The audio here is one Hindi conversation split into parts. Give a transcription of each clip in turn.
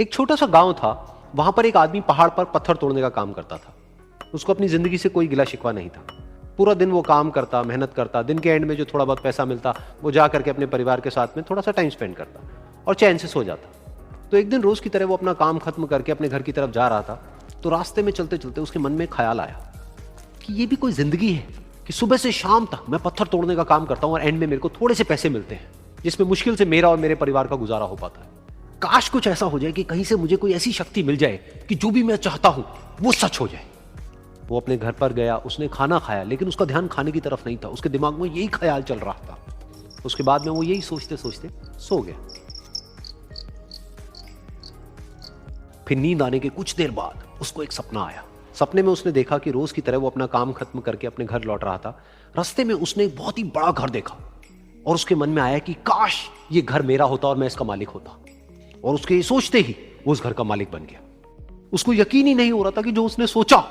एक छोटा सा गांव था, वहां पर एक आदमी पहाड़ पर पत्थर तोड़ने का काम करता था। उसको अपनी जिंदगी से कोई गिला शिकवा नहीं था। पूरा दिन वो काम करता, मेहनत करता, दिन के एंड में जो थोड़ा बहुत पैसा मिलता वो जा करके अपने परिवार के साथ में थोड़ा सा टाइम स्पेंड करता और चैन से सो जाता। तो एक दिन रोज की तरह वो अपना काम खत्म करके अपने घर की तरफ जा रहा था, तो रास्ते में चलते चलते उसके मन में एक ख्याल आया कि ये भी कोई जिंदगी है कि सुबह से शाम तक मैं पत्थर तोड़ने का काम करता हूं और एंड में मेरे को थोड़े से पैसे मिलते हैं, जिसमें मुश्किल से मेरा और मेरे परिवार का गुजारा हो पाता है। काश कुछ ऐसा हो जाए कि कहीं से मुझे कोई ऐसी शक्ति मिल जाए कि जो भी मैं चाहता हूं वो सच हो जाए। वो अपने घर पर गया, उसने खाना खाया, लेकिन उसका ध्यान खाने की तरफ नहीं था। उसके दिमाग में यही ख्याल चल रहा था। उसके बाद में वो यही सोचते सोचते सो गया। फिर नींद आने के कुछ देर बाद उसको एक सपना आया। सपने में उसने देखा कि रोज की तरह वो अपना काम खत्म करके अपने घर लौट रहा था। रास्ते में उसने एक बहुत ही बड़ा घर देखा और उसके मन में आया कि काश ये घर मेरा होता और मैं इसका मालिक होता। और उसके ये सोचते ही वो उस घर का मालिक बन गया। उसको यकीन ही नहीं हो रहा था कि जो उसने सोचा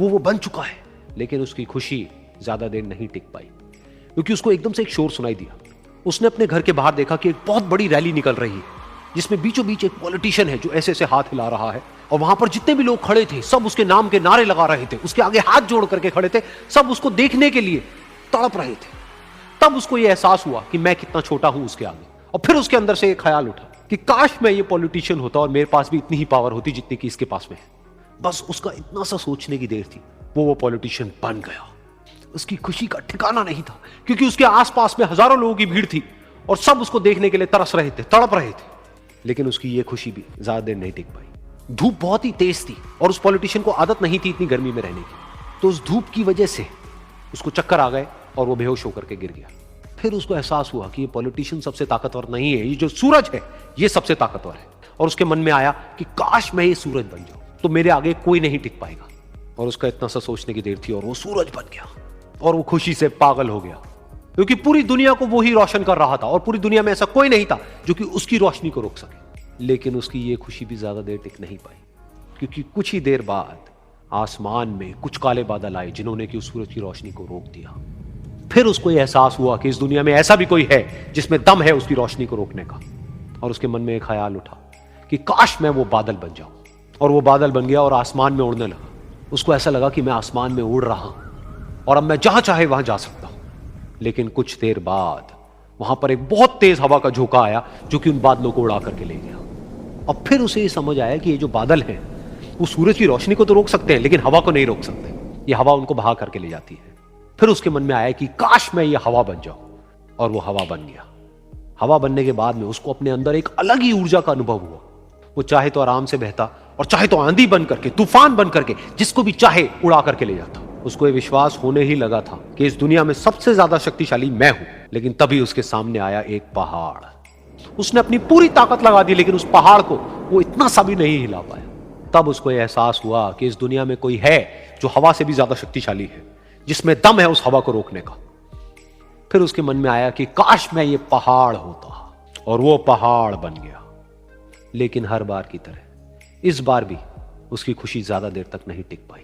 वो बन चुका है। लेकिन उसकी खुशी ज्यादा देर नहीं टिक पाई, क्योंकि उसको एकदम से एक शोर सुनाई दिया। उसने अपने घर के बाहर देखा कि एक बहुत बड़ी रैली निकल रही है, जिसमें बीचों बीच एक पॉलिटिशियन है जो ऐसे ऐसे हाथ हिला रहा है। और वहां पर जितने भी लोग खड़े थे सब उसके नाम के नारे लगा रहे थे, उसके आगे हाथ जोड़ करके खड़े थे, सब उसको देखने के लिए तड़प रहे थे। तब उसको यह एहसास हुआ कि मैं कितना छोटा हूं उसके आगे। और फिर उसके अंदर से एक ख्याल उठा कि काश मैं ये पॉलिटिशियन होता और मेरे पास भी इतनी ही पावर होती जितनी कि इसके पास में है। बस उसका इतना सा सोचने की देर थी, वो पॉलिटिशियन बन गया। उसकी खुशी का ठिकाना नहीं था, क्योंकि उसके आसपास में हजारों लोगों की भीड़ थी और सब उसको देखने के लिए तरस रहे थे, तड़प रहे थे। लेकिन उसकी ये खुशी भी ज्यादा देर नहीं टिक पाई। धूप बहुत ही तेज थी और उस पॉलिटिशियन को आदत नहीं थी इतनी गर्मी में रहने की। तो उस धूप की वजह से उसको चक्कर आ गए और वो बेहोश होकर के गिर गया। फिर उसको एहसास हुआ कि ये पॉलिटिशियन सबसे ताकतवर नहीं है, ये जो सूरज है ये सबसे ताकतवर है। और उसके मन में आया कि काश मैं ये सूरज बन जाऊं तो मेरे आगे कोई नहीं टिक पाएगा। और उसका इतना सा सोचने की देर थी और वो सूरज बन गया। और वो खुशी से पागल हो गया, क्योंकि पूरी दुनिया को वो ही रोशन कर रहा था और पूरी दुनिया में ऐसा कोई नहीं था जो कि उसकी रोशनी को रोक सके। लेकिन उसकी ये खुशी भी ज्यादा देर टिक नहीं पाई, क्योंकि कुछ ही देर बाद आसमान में कुछ काले बादल आए जिन्होंने कि उस सूरज की रोशनी को रोक दिया। फिर उसको यह एहसास हुआ कि इस दुनिया में ऐसा भी कोई है जिसमें दम है उसकी रोशनी को रोकने का। और उसके मन में एक ख्याल उठा कि काश मैं वो बादल बन जाऊं। और वो बादल बन गया और आसमान में उड़ने लगा। उसको ऐसा लगा कि मैं आसमान में उड़ रहा हूं और अब मैं जहां चाहे वहां जा सकता हूं। लेकिन कुछ देर बाद वहां पर एक बहुत तेज हवा का झोंका आया जो कि उन बादलों को उड़ा करके ले गया। अब फिर उसे ये समझ आया कि ये जो बादल हैं वो सूरज की रोशनी को तो रोक सकते हैं, लेकिन हवा को नहीं रोक सकते। ये हवा उनको बहा करके ले जाती है। फिर उसके मन में आया कि काश मैं ये हवा बन जाऊं। और वो हवा बन गया। हवा बनने के बाद में उसको अपने अंदर एक अलग ही ऊर्जा का अनुभव हुआ। वो चाहे तो आराम से बहता और चाहे तो आंधी बन करके, तूफान बन करके, जिसको भी चाहे उड़ा करके ले जाता। उसको ये विश्वास होने ही लगा था कि इस दुनिया में सबसे ज्यादा शक्तिशाली मैं हूं। लेकिन तभी उसके सामने आया एक पहाड़। उसने अपनी पूरी ताकत लगा दी, लेकिन उस पहाड़ को वो इतना सा भी नहीं हिला पाया। तब उसको यह एहसास हुआ कि इस दुनिया में कोई है जो हवा से भी ज्यादा शक्तिशाली है, जिसमें दम है उस हवा को रोकने का। फिर उसके मन में आया कि काश मैं ये पहाड़ होता। और वो पहाड़ बन गया। लेकिन हर बार की तरह इस बार भी उसकी खुशी ज्यादा देर तक नहीं टिक पाई।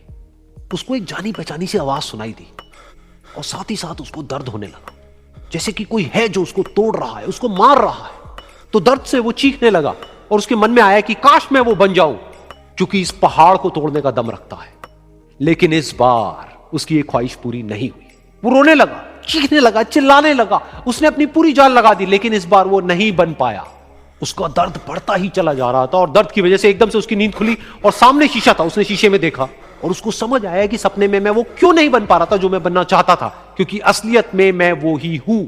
उसको एक जानी पहचानी सी आवाज सुनाई दी और साथ ही साथ उसको दर्द होने लगा, जैसे कि कोई है जो उसको तोड़ रहा है, उसको मार रहा है। तो दर्द से वो चीखने लगा और उसके मन में आया कि काश मैं वो बन जाऊं क्योंकि इस पहाड़ को तोड़ने का दम रखता है। लेकिन इस बार उसकी ये ख्वाहिश पूरी नहीं हुई। वो रोने लगा, चीखने लगा, चिल्लाने लगा। उसने अपनी पूरी जान लगा दी, लेकिन इस बार वो नहीं बन पाया। उसका दर्द बढ़ता ही चला जा रहा था और दर्द की वजह से एकदम से उसकी नींद खुली और सामने शीशा था। उसने शीशे में देखा और उसको समझ आया कि सपने में मैं वो क्यों नहीं बन पा रहा था जो मैं बनना चाहता था, क्योंकि असलियत में मैं वो ही हूं।